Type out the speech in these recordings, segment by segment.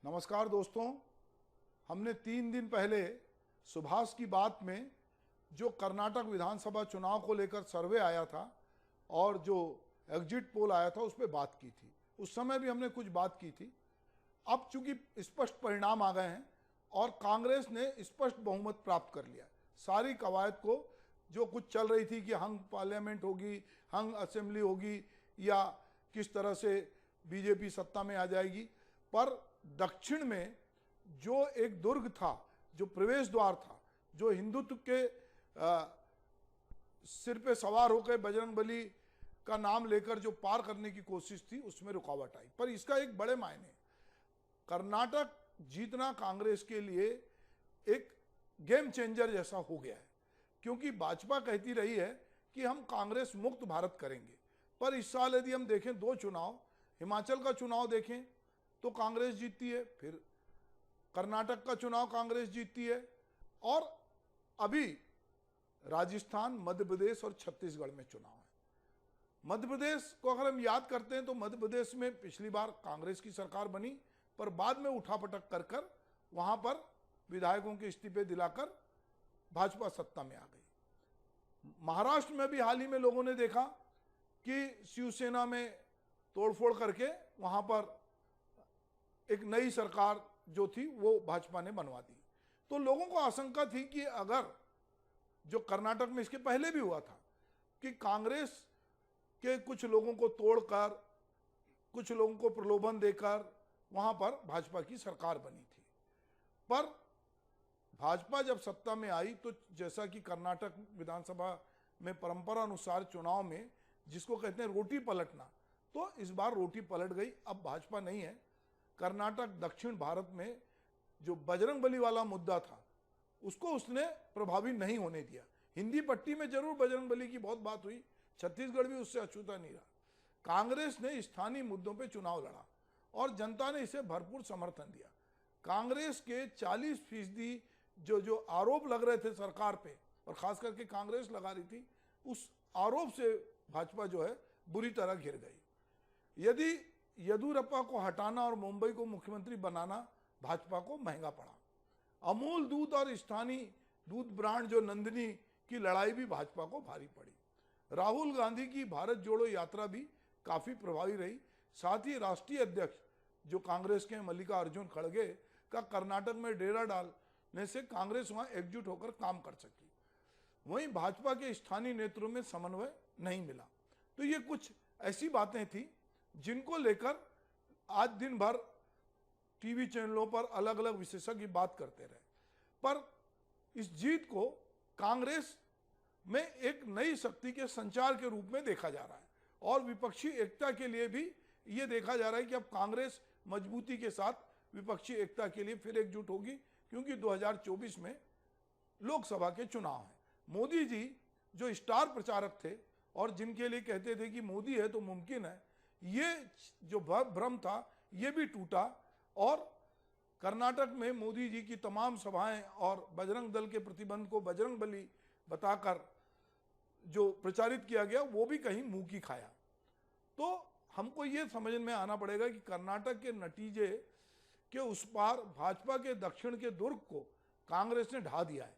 नमस्कार दोस्तों, हमने 3 दिन पहले सुभाष की बात में जो कर्नाटक विधानसभा चुनाव को लेकर सर्वे आया था और जो एग्जिट पोल आया था उस पर बात की थी। उस समय भी हमने कुछ बात की थी। अब चूंकि स्पष्ट परिणाम आ गए हैं और कांग्रेस ने स्पष्ट बहुमत प्राप्त कर लिया, सारी कवायद को जो कुछ चल रही थी कि हंग पार्लियामेंट होगी, हंग असेंबली होगी या किस तरह से बीजेपी सत्ता में आ जाएगी, पर दक्षिण में जो एक दुर्ग था, जो प्रवेश द्वार था, जो हिंदुत्व के सिर पे सवार होकर बजरंगबली का नाम लेकर जो पार करने की कोशिश थी, उसमें रुकावट आई। पर इसका एक बड़े मायने, कर्नाटक जीतना कांग्रेस के लिए एक गेम चेंजर जैसा हो गया है, क्योंकि भाजपा कहती रही है कि हम कांग्रेस मुक्त भारत करेंगे। पर इस साल यदि हम देखें 2 चुनाव, हिमाचल का चुनाव देखें तो कांग्रेस जीतती है, फिर कर्नाटक का चुनाव कांग्रेस जीतती है, और अभी राजस्थान, मध्य प्रदेश और छत्तीसगढ़ में चुनाव है। मध्य प्रदेश को अगर हम याद करते हैं तो मध्य प्रदेश में पिछली बार कांग्रेस की सरकार बनी, पर बाद में उठापटक कर कर वहां पर विधायकों के इस्तीफे दिलाकर भाजपा सत्ता में आ गई। महाराष्ट्र में भी हाल ही में लोगों ने देखा कि शिवसेना में तोड़फोड़ करके वहां पर एक नई सरकार जो थी वो भाजपा ने बनवा दी। तो लोगों को आशंका थी कि अगर जो कर्नाटक में इसके पहले भी हुआ था कि कांग्रेस के कुछ लोगों को तोड़कर, कुछ लोगों को प्रलोभन देकर वहां पर भाजपा की सरकार बनी थी। पर भाजपा जब सत्ता में आई तो जैसा कि कर्नाटक विधानसभा में परंपरा अनुसार चुनाव में जिसको कहते हैं रोटी पलटना, तो इस बार रोटी पलट गई। अब भाजपा नहीं है। कर्नाटक दक्षिण भारत में जो बजरंगबली वाला मुद्दा था उसको उसने प्रभावी नहीं होने दिया। हिंदी पट्टी में जरूर बजरंगबली की बहुत बात हुई, छत्तीसगढ़ भी उससे अछूता नहीं रहा। कांग्रेस ने स्थानीय मुद्दों पे चुनाव लड़ा और जनता ने इसे भरपूर समर्थन दिया। कांग्रेस के 40% जो आरोप लग रहे थे सरकार पे, और खास करके कांग्रेस लगा रही थी, उस आरोप से भाजपा जो है बुरी तरह घिर गई। यदि येदियुरप्पा को हटाना और मुंबई को मुख्यमंत्री बनाना भाजपा को महंगा पड़ा। अमूल दूध और स्थानीय दूध ब्रांड जो नंदिनी की लड़ाई भी भाजपा को भारी पड़ी। राहुल गांधी की भारत जोड़ो यात्रा भी काफी प्रभावी रही। साथ ही राष्ट्रीय अध्यक्ष जो कांग्रेस के मल्लिकार्जुन खड़गे का कर्नाटक में डेरा डालने से कांग्रेस वहां एकजुट होकर काम कर सकी। वहीं भाजपा के स्थानीय नेतृत्व में समन्वय नहीं मिला। तो ये कुछ ऐसी बातें थी जिनको लेकर आज दिन भर टीवी चैनलों पर अलग अलग विशेषज्ञ बात करते रहे। पर इस जीत को कांग्रेस में एक नई शक्ति के संचार के रूप में देखा जा रहा है, और विपक्षी एकता के लिए भी ये देखा जा रहा है कि अब कांग्रेस मजबूती के साथ विपक्षी एकता के लिए फिर एकजुट होगी, क्योंकि 2024 में लोकसभा के चुनाव हैं। मोदी जी जो स्टार प्रचारक थे और जिनके लिए कहते थे कि मोदी है तो मुमकिन है, ये जो भ्रम था ये भी टूटा, और कर्नाटक में मोदी जी की तमाम सभाएं और बजरंग दल के प्रतिबंध को बजरंगबली बताकर जो प्रचारित किया गया वो भी कहीं मुंह की खाया। तो हमको ये समझ में आना पड़ेगा कि कर्नाटक के नतीजे के उस पार भाजपा के दक्षिण के दुर्ग को कांग्रेस ने ढा दिया है।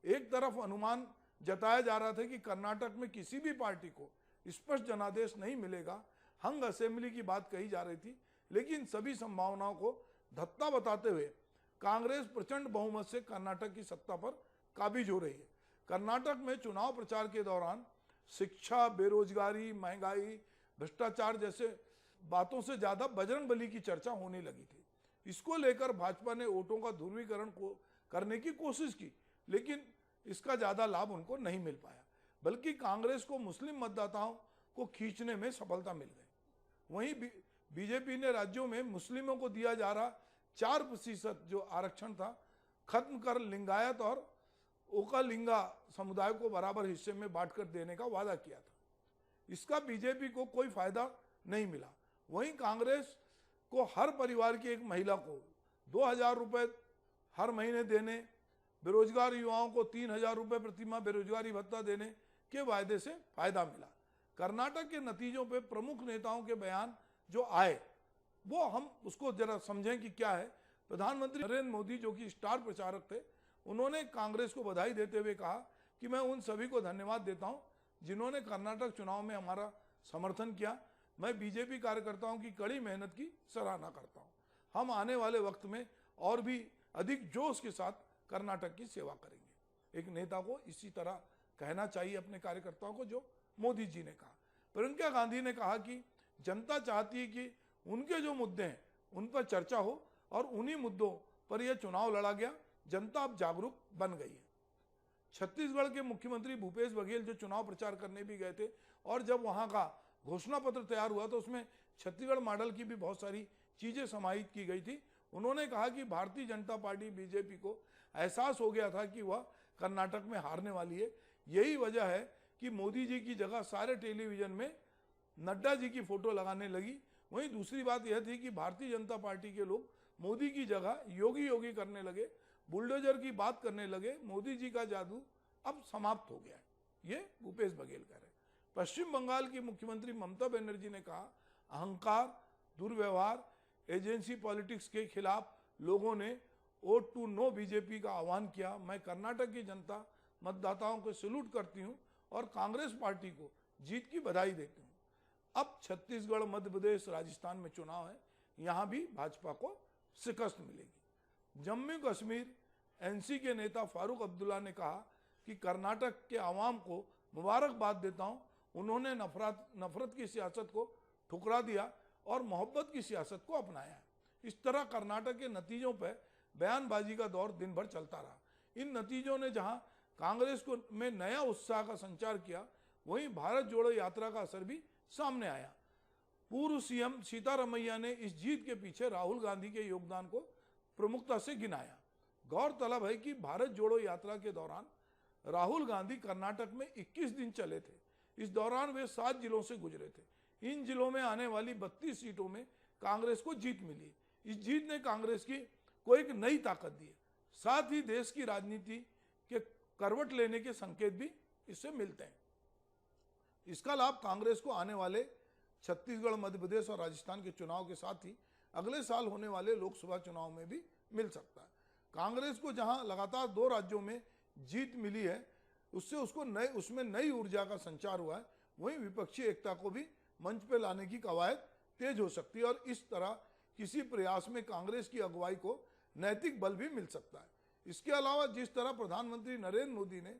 एक तरफ अनुमान जताया जा रहा था कि कर्नाटक में किसी भी पार्टी को स्पष्ट जनादेश नहीं मिलेगा, हंग असेंबली की बात कही जा रही थी, लेकिन सभी संभावनाओं को धत्ता बताते हुए कांग्रेस प्रचंड बहुमत से कर्नाटक की सत्ता पर काबिज हो रही है। कर्नाटक में चुनाव प्रचार के दौरान शिक्षा, बेरोजगारी, महंगाई, भ्रष्टाचार जैसे बातों से ज्यादा बजरंगबली की चर्चा होने लगी थी। इसको लेकर भाजपा ने वोटों का ध्रुवीकरण को करने की कोशिश की, लेकिन इसका ज्यादा लाभ उनको नहीं मिल पाया, बल्कि कांग्रेस को मुस्लिम मतदाताओं को खींचने में सफलता मिल गई। वहीं बीजेपी ने राज्यों में मुस्लिमों को दिया जा रहा 4% जो आरक्षण था खत्म कर लिंगायत और ओकालिंगा समुदाय को बराबर हिस्से में बांटकर देने का वादा किया था। इसका बीजेपी को कोई फायदा नहीं मिला। वहीं कांग्रेस को हर परिवार की एक महिला को 2000 रुपए हर महीने देने, बेरोजगार युवाओं को 3000 रुपए प्रतिमाह बेरोजगारी भत्ता देने के वायदे से फायदा मिला। कर्नाटक के नतीजों पे प्रमुख नेताओं के बयान जो आए वो हम उसको जरा समझें कि क्या है। प्रधानमंत्री नरेंद्र मोदी जो कि स्टार प्रचारक थे, उन्होंने कांग्रेस को बधाई देते हुए कहा कि मैं उन सभी को धन्यवाद देता हूं जिन्होंने कर्नाटक चुनाव में हमारा समर्थन किया। मैं बीजेपी कार्यकर्ताओं की कड़ी मेहनत की सराहना करता हूं। हम आने वाले वक्त में और भी अधिक जोश के साथ कर्नाटक की सेवा करेंगे। एक नेता को इसी तरह कहना चाहिए अपने कार्यकर्ताओं को, जो मोदी जी ने कहा। प्रियंका गांधी ने कहा कि जनता चाहती है कि उनके जो मुद्दे हैं उन पर चर्चा हो और उन्हीं मुद्दों पर यह चुनाव लड़ा गया। जनता अब जागरूक बन गई है। छत्तीसगढ़ के मुख्यमंत्री भूपेश बघेल जो चुनाव प्रचार करने भी गए थे, और जब वहां का घोषणा पत्र तैयार हुआ तो उसमें छत्तीसगढ़ मॉडल की भी बहुत सारी चीजें समाहित की गई थी। उन्होंने कहा कि भारतीय जनता पार्टी बीजेपी को एहसास हो गया था कि वह कर्नाटक में हारने वाली है। यही वजह है कि मोदी जी की जगह सारे टेलीविजन में नड्डा जी की फोटो लगाने लगी। वहीं दूसरी बात यह थी कि भारतीय जनता पार्टी के लोग मोदी की जगह योगी योगी करने लगे, बुलडोजर की बात करने लगे। मोदी जी का जादू अब समाप्त हो गया है, ये भूपेश बघेल कह रहे हैं। पश्चिम बंगाल की मुख्यमंत्री ममता बनर्जी ने कहा, अहंकार, दुर्व्यवहार, एजेंसी पॉलिटिक्स के खिलाफ लोगों ने वोट टू नो बीजेपी का आह्वान किया। मैं कर्नाटक की जनता मतदाताओं को सैल्यूट करती हूं और कांग्रेस पार्टी को जीत की बधाई देती हूं। अब छत्तीसगढ़, मध्य प्रदेश, राजस्थान में चुनाव है, यहां भी भाजपा को शिकस्त मिलेगी। जम्मू कश्मीर एनसी के नेता फारूक अब्दुल्ला ने कहा कि कर्नाटक के आवाम को मुबारकबाद देता हूं। उन्होंने नफरत की सियासत को ठुकरा दिया और मोहब्बत की सियासत को अपनाया। इस तरह कर्नाटक के नतीजों पर बयानबाजी का दौर दिन भर चलता रहा। इन नतीजों ने जहां कांग्रेस को में नया उत्साह का संचार किया, वहीं भारत जोड़ो यात्रा का असर भी सामने आया। पूर्व सीएम सीतारमैया ने इस जीत के पीछे राहुल गांधी के योगदान को प्रमुखता से गिनाया। गौरतलब है कि भारत जोड़ो यात्रा के दौरान राहुल गांधी कर्नाटक में 21 दिन चले थे। इस दौरान वे 7 जिलों से गुजरे थे। इन जिलों में आने वाली 32 सीटों में कांग्रेस को जीत मिली। इस जीत ने कांग्रेस को एक नई ताकत दी है। साथ ही देश की राजनीति के करवट लेने के संकेत भी इससे मिलते हैं। इसका लाभ कांग्रेस को आने वाले छत्तीसगढ़, मध्य प्रदेश और राजस्थान के चुनाव के साथ ही अगले साल होने वाले लोकसभा चुनाव में भी मिल सकता है। कांग्रेस को जहां लगातार 2 राज्यों में जीत मिली है, उसमें नई ऊर्जा का संचार हुआ है। वहीं विपक्षी एकता को भी मंच पर लाने की कवायद तेज हो सकती है और इस तरह किसी प्रयास में कांग्रेस की अगुवाई को नैतिक बल भी मिल सकता है। इसके अलावा जिस तरह प्रधानमंत्री नरेंद्र मोदी ने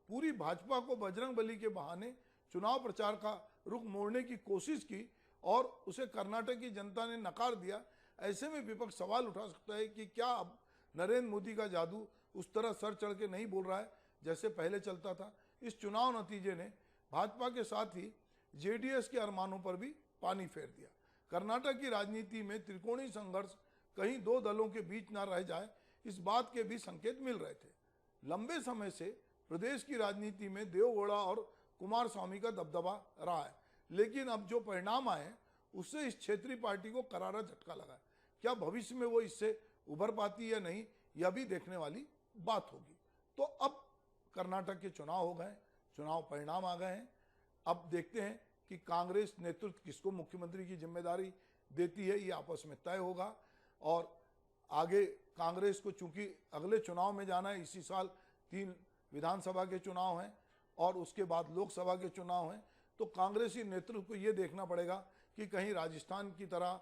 पूरी भाजपा को बजरंगबली के बहाने चुनाव प्रचार का रुख मोड़ने की कोशिश की और उसे कर्नाटक की जनता ने नकार दिया, ऐसे में विपक्ष सवाल उठा सकता है कि क्या अब नरेंद्र मोदी का जादू उस तरह सर चढ़ के नहीं बोल रहा है जैसे पहले चलता था। इस चुनाव नतीजे ने भाजपा के साथ ही जेडीएस के अरमानों पर भी पानी फेर दिया। कर्नाटक की राजनीति में त्रिकोणीय संघर्ष कहीं 2 दलों के बीच न रह जाए, इस बात के भी संकेत मिल रहे थे। लंबे समय से प्रदेश की राजनीति में देवगौड़ा और कुमारस्वामी का दबदबा रहा है, लेकिन अब जो परिणाम आए उससे इस क्षेत्रीय पार्टी को करारा झटका लगा है। क्या भविष्य में वो इससे उभर पाती या नहीं, यह भी देखने वाली बात होगी। तो अब कर्नाटक के चुनाव हो गए, चुनाव परिणाम आ गए हैं। अब देखते हैं कि कांग्रेस नेतृत्व किसको मुख्यमंत्री की जिम्मेदारी देती है, ये आपस में तय होगा। और आगे कांग्रेस को चूंकि अगले चुनाव में जाना है, इसी साल 3 विधानसभा के चुनाव हैं और उसके बाद लोकसभा के चुनाव हैं, तो कांग्रेसी नेतृत्व को ये देखना पड़ेगा कि कहीं राजस्थान की तरह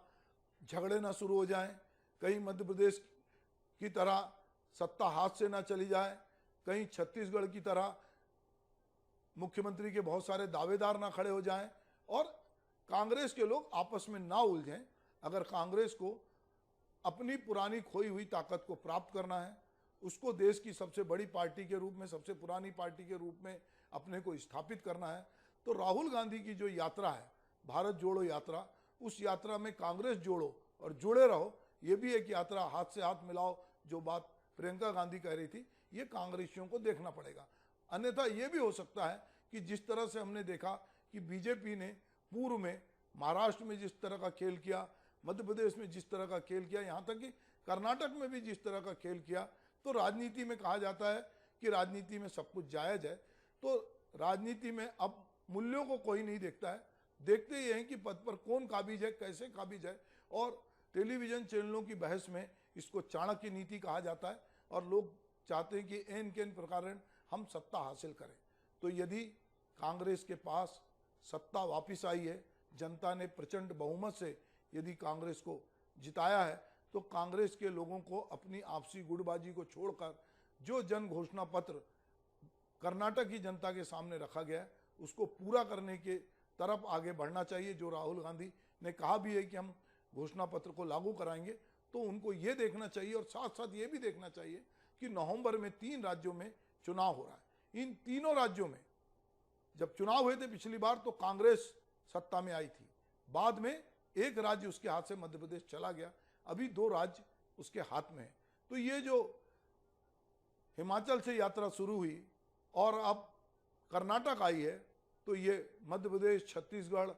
झगड़े ना शुरू हो जाएं, कहीं मध्य प्रदेश की तरह सत्ता हाथ से ना चली जाए, कहीं छत्तीसगढ़ की तरह मुख्यमंत्री के बहुत सारे दावेदार ना खड़े हो जाएं और कांग्रेस के लोग आपस में ना उलझें। अगर कांग्रेस को अपनी पुरानी खोई हुई ताकत को प्राप्त करना है, उसको देश की सबसे बड़ी पार्टी के रूप में, सबसे पुरानी पार्टी के रूप में अपने को स्थापित करना है, तो राहुल गांधी की जो यात्रा है, भारत जोड़ो यात्रा, उस यात्रा में कांग्रेस जोड़ो और जुड़े रहो, ये भी एक यात्रा, हाथ से हाथ मिलाओ, जो बात प्रियंका गांधी कह रही थी, ये कांग्रेसियों को देखना पड़ेगा। अन्यथा ये भी हो सकता है कि जिस तरह से हमने देखा कि बीजेपी ने पूर्व में महाराष्ट्र में जिस तरह का खेल किया, मध्य प्रदेश में जिस तरह का खेल किया, यहाँ तक कि कर्नाटक में भी जिस तरह का खेल किया, तो राजनीति में कहा जाता है कि राजनीति में सब कुछ जायज है। तो राजनीति में अब मूल्यों को कोई नहीं देखता है, देखते ये हैं कि पद पर कौन काबिज है, कैसे काबिज है। और टेलीविजन चैनलों की बहस में इसको चाणक्य नीति कहा जाता है, और लोग चाहते हैं कि एन के एन प्रकार हम सत्ता हासिल करें। तो यदि कांग्रेस के पास सत्ता वापस आई है, जनता ने प्रचंड बहुमत से यदि कांग्रेस को जिताया है, तो कांग्रेस के लोगों को अपनी आपसी गुटबाजी को छोड़कर जो जन घोषणा पत्र कर्नाटक की जनता के सामने रखा गया है उसको पूरा करने के तरफ आगे बढ़ना चाहिए। जो राहुल गांधी ने कहा भी है कि हम घोषणा पत्र को लागू कराएंगे, तो उनको ये देखना चाहिए और साथ साथ ये भी देखना चाहिए कि नवंबर में 3 राज्यों में चुनाव हो रहा है। इन तीनों राज्यों में जब चुनाव हुए थे पिछली बार तो कांग्रेस सत्ता में आई थी, बाद में एक राज्य उसके हाथ से मध्य प्रदेश चला गया, अभी 2 राज्य उसके हाथ में है। तो ये जो हिमाचल से यात्रा शुरू हुई और अब कर्नाटक आई है, तो ये मध्य प्रदेश, छत्तीसगढ़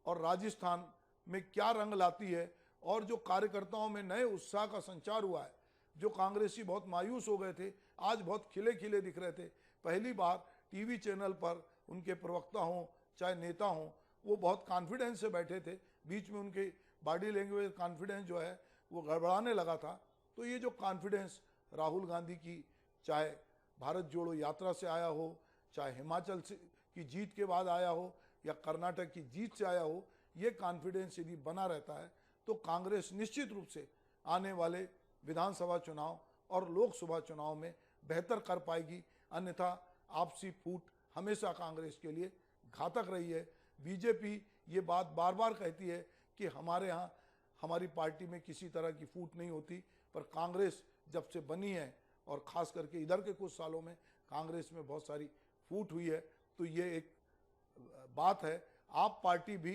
और राजस्थान में क्या रंग लाती है, और जो कार्यकर्ताओं में नए उत्साह का संचार हुआ है, जो कांग्रेसी बहुत मायूस हो गए थे आज बहुत खिले खिले दिख रहे थे। पहली बार टीवी चैनल पर उनके प्रवक्ता हों चाहे नेता हों, वो बहुत कॉन्फिडेंस से बैठे थे, बीच में उनके बॉडी लैंग्वेज कॉन्फिडेंस जो है वो गड़बड़ाने लगा था। तो ये जो कॉन्फिडेंस राहुल गांधी की, चाहे भारत जोड़ो यात्रा से आया हो, चाहे हिमाचल से की जीत के बाद आया हो या कर्नाटक की जीत से आया हो, ये कॉन्फिडेंस यदि बना रहता है तो कांग्रेस निश्चित रूप से आने वाले विधानसभा चुनाव और लोकसभा चुनाव में बेहतर कर पाएगी। अन्यथा आपसी फूट हमेशा कांग्रेस के लिए घातक रही है। बीजेपी ये बात बार बार कहती है कि हमारे यहाँ हमारी पार्टी में किसी तरह की फूट नहीं होती, पर कांग्रेस जब से बनी है और ख़ास करके इधर के कुछ सालों में कांग्रेस में बहुत सारी फूट हुई है। तो ये एक बात है। आप पार्टी भी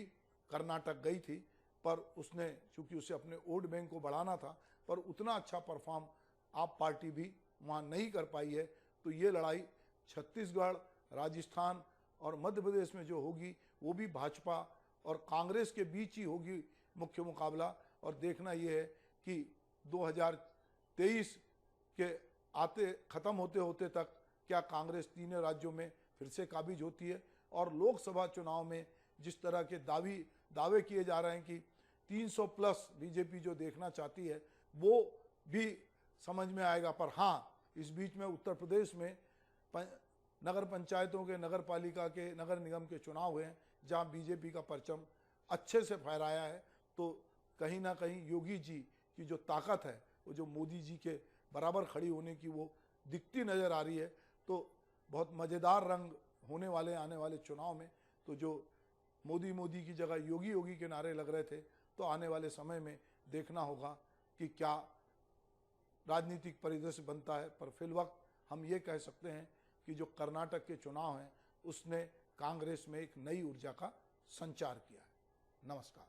कर्नाटक गई थी, पर उसने चूंकि उसे अपने वोट बैंक को बढ़ाना था, पर उतना अच्छा परफॉर्म आप पार्टी भी वहाँ नहीं कर पाई है। तो ये लड़ाई छत्तीसगढ़, राजस्थान और मध्य प्रदेश में जो होगी वो भी भाजपा और कांग्रेस के बीच ही होगी मुख्य मुकाबला। और देखना ये है कि 2023 के आते ख़त्म होते होते तक क्या कांग्रेस तीनों राज्यों में फिर से काबिज होती है, और लोकसभा चुनाव में जिस तरह के दावे किए जा रहे हैं कि 300 प्लस बीजेपी जो देखना चाहती है वो भी समझ में आएगा। पर हाँ, इस बीच में उत्तर प्रदेश में नगर पंचायतों के, नगर पालिका के, नगर निगम के चुनाव हुए हैं जहाँ बीजेपी का परचम अच्छे से फहराया है। तो कहीं ना कहीं योगी जी की जो ताकत है वो जो मोदी जी के बराबर खड़ी होने की वो दिखती नज़र आ रही है। तो बहुत मज़ेदार रंग होने वाले आने वाले चुनाव में। तो जो मोदी मोदी की जगह योगी योगी के नारे लग रहे थे, तो आने वाले समय में देखना होगा कि क्या राजनीतिक परिदृश्य बनता है। पर फिलवक्त हम ये कह सकते हैं कि जो कर्नाटक के चुनाव हैं उसने कांग्रेस में एक नई ऊर्जा का संचार किया है। नमस्कार।